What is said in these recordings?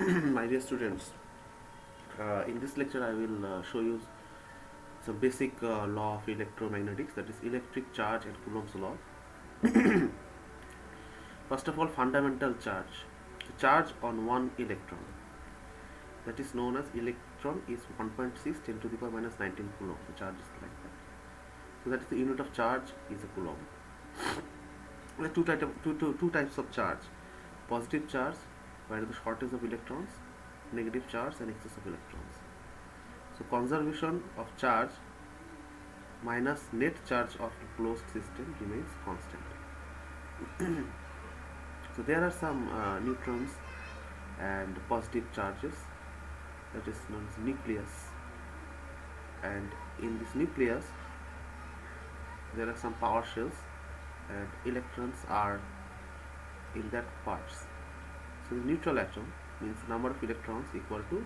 My dear students, in this lecture I will show you some basic law of electromagnetics, that is electric charge and Coulomb's law. First of all, fundamental charge. The charge on one electron, that is known as electron, is 1.6 10 to the power minus 19 coulomb. The charge is like that. So that is the unit of charge is a coulomb. There are two types of charge: positive charge, where the shortage of electrons; negative charge and excess of electrons. So conservation of charge minus net charge of a closed system remains constant. So there are some neutrons and positive charges, that is known as nucleus, and in this nucleus there are some power shells and electrons are in that parts. So the neutral atom means number of electrons equal to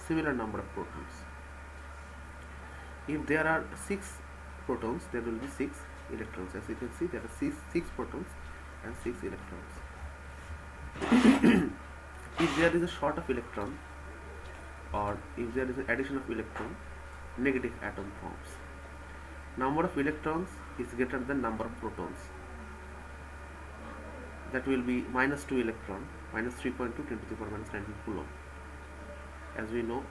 similar number of protons. If there are 6 protons, there will be 6 electrons. As you can see, there are 6 protons and 6 electrons. If there is a short of electron, or if there is an addition of electron, negative atom forms. Number of electrons is greater than number of protons. That will be minus 2 electron, minus 3.2 10 to the power minus 19 coulomb. As we know,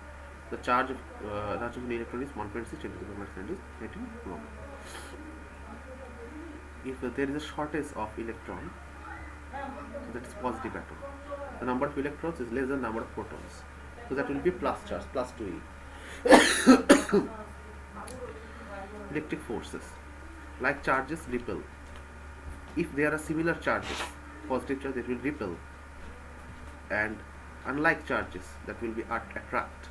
the charge of an electron is 1.6 10 to the power minus 19 coulomb. If there is a shortage of electron, that is positive atom. The number of electrons is less than number of protons. So that will be plus charge, plus 2e. Electric forces. Like charges repel. If there are similar charges, positive charge, that will repel, and unlike charges, that will be attract.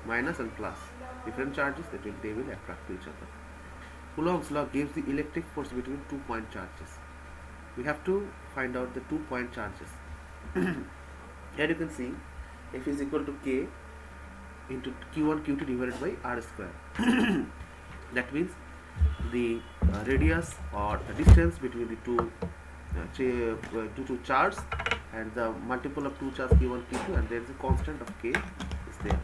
Minus and plus. Different charges, they will attract to each other. Coulomb's law gives the electric force between 2 point charges. We have to find out the 2 point charges. Here you can see F is equal to K into Q1 Q2 divided by R square. That means the radius or the distance between the two charges and the multiple of two charges Q1 Q2, and there is a constant of K is there.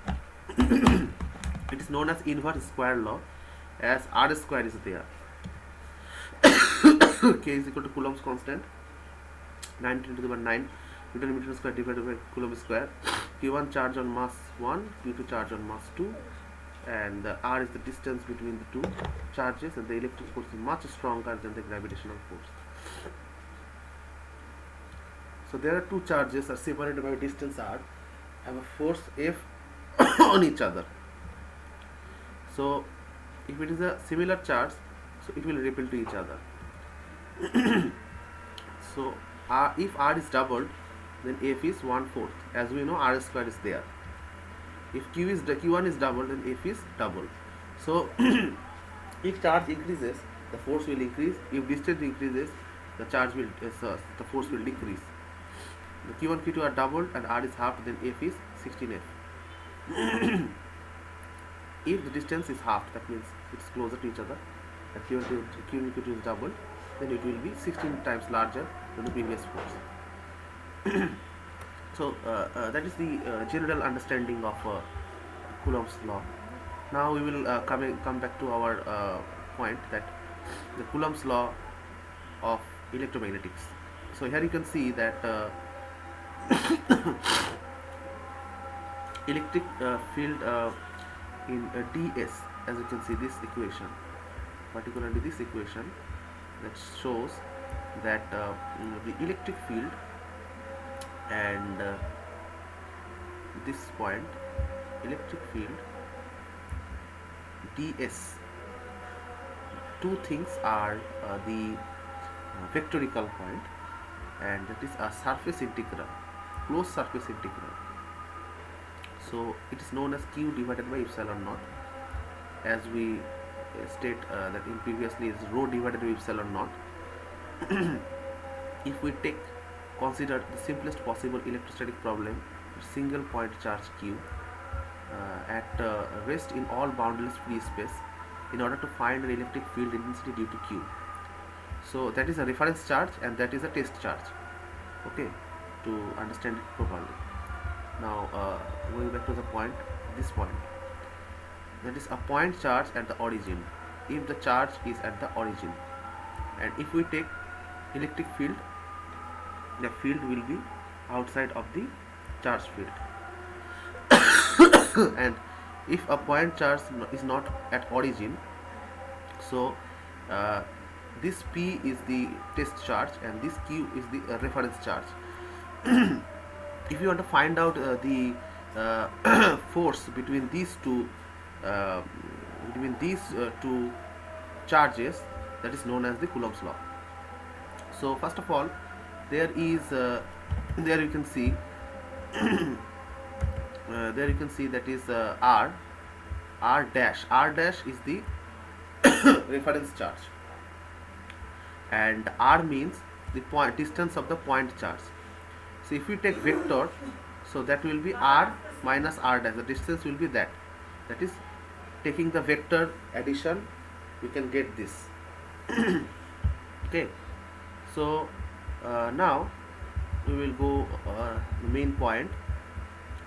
It is known as inverse square law, as R square is there. K is equal to Coulomb's constant, 9 10 to the power 9 Newton meter square divided by Coulomb square. Q1 charge on mass 1, Q2 charge on mass 2, and R is the distance between the two charges, and the electric force is much stronger than the gravitational force. So there are two charges are separated by a distance R, have a force F on each other. So if it is a similar charge, so it will repel to each other. So if R is doubled, then F is 1/4. As we know, R square is there. If Q1 is doubled, then F is doubled. So if charge increases, the force will increase. If distance increases, the the force will decrease. The Q1 Q2 are doubled and R is halved, then F is 16F. If the distance is halved, that means it's closer to each other, and Q1 Q2 is doubled, then it will be 16 times larger than the previous force. So that is the general understanding of Coulomb's law. Now we will come back to our point, that the Coulomb's law of electromagnetics. So here you can see that electric field in ds, as you can see this equation, particularly this equation, that shows that the electric field and this point, electric field ds, two things are the vectorical point, and that is a surface integral, closed surface integral. So it is known as Q divided by epsilon naught, as we state that in previously is rho divided by epsilon naught. If we consider the simplest possible electrostatic problem, single point charge Q at rest in all boundless free space, in order to find an electric field intensity due to Q. So that is a reference charge and that is a test charge. Okay. to understand it properly. Now going back to the point, this point, that is a point charge at the origin. If the charge is at the origin, and if we take electric field, the field will be outside of the charge field. And if a point charge is not at origin, so uh, this P is the test charge and this Q is the reference charge. If you want to find out the force between these two two charges, that is known as the Coulomb's law. So first of all, there is there you can see that is R dash is the reference charge, and R means the point distance of the point charge. So if we take vector, so that will be R minus R dash, the distance will be that is taking the vector addition, we can get this. Okay, so now we will go the main point,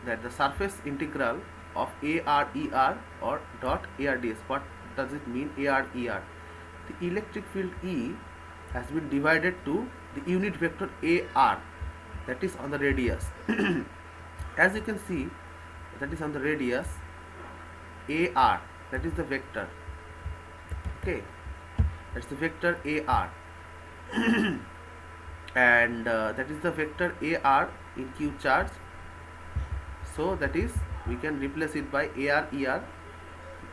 that the surface integral of AR ER or dot AR ds. What does it mean, AR ER? The electric field E has been divided to the unit vector AR, that is on the radius. As you can see, that is on the radius AR, that is the vector. Okay, that's the vector AR. And that is the vector AR in Q charge. So that is, we can replace it by AR ER.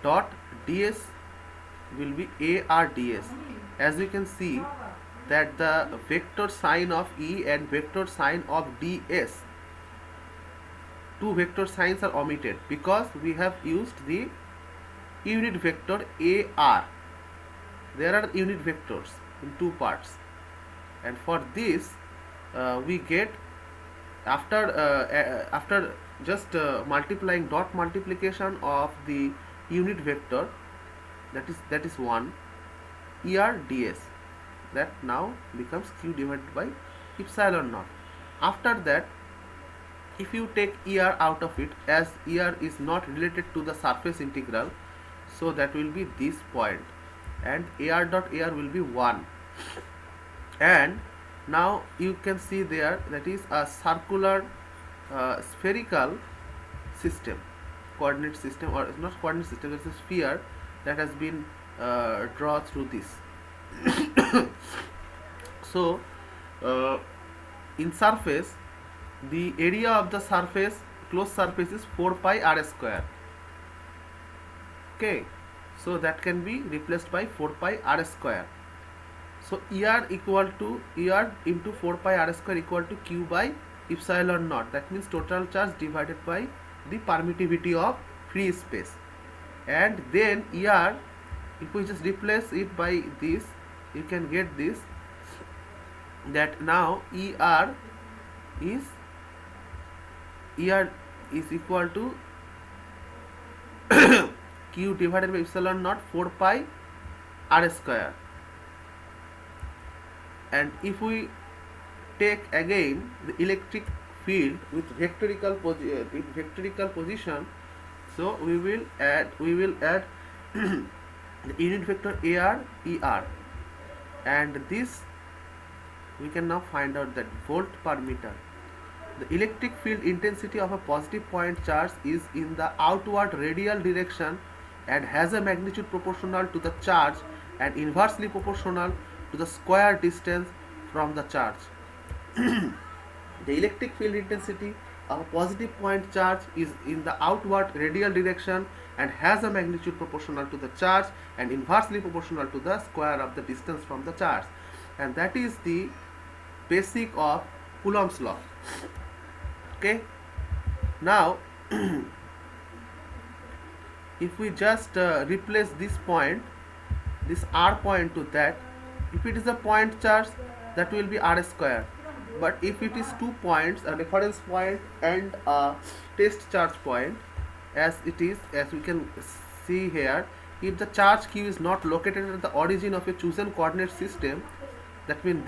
Dot ds will be AR ds. As you can see that the vector sign of E and vector sign of ds, two vector signs are omitted because we have used the unit vector AR. There are unit vectors in two parts, and for this we get, after just multiplying dot multiplication of the unit vector, that is 1 ER ds, that now becomes Q divided by epsilon naught. After that, if you take ER out of it, as ER is not related to the surface integral, so that will be this point, and AR dot AR will be 1. And now you can see there, that is a circular spherical system, coordinate system, or not coordinate system, it's a sphere that has been drawn through this. So in surface, the area of the surface, closed surface, is 4 pi r square. Okay, so that can be replaced by 4 pi r square. So ER equal to ER into 4 pi r square equal to Q by epsilon naught. That means total charge divided by the permittivity of free space. And then ER, if we just replace it by this, you can get this, that now ER is equal to Q divided by epsilon naught 4 pi r square. And if we take again the electric field with vectorical position, so we will add the unit vector AR ER, and this we can now find out that volt per meter. The electric field intensity of a positive point charge is in the outward radial direction and has a magnitude proportional to the charge and inversely proportional to the square distance from the charge. The electric field intensity of a positive point charge is in the outward radial direction and has a magnitude proportional to the charge and inversely proportional to the square of the distance from the charge. And that is the basic of Coulomb's law. Okay, now if we just replace this point, this R point, to that, if it is a point charge, that will be R square. But if it is 2 points, a reference point and a test charge point, as it is, as we can see here, if the charge Q is not located at the origin of a chosen coordinate system, that means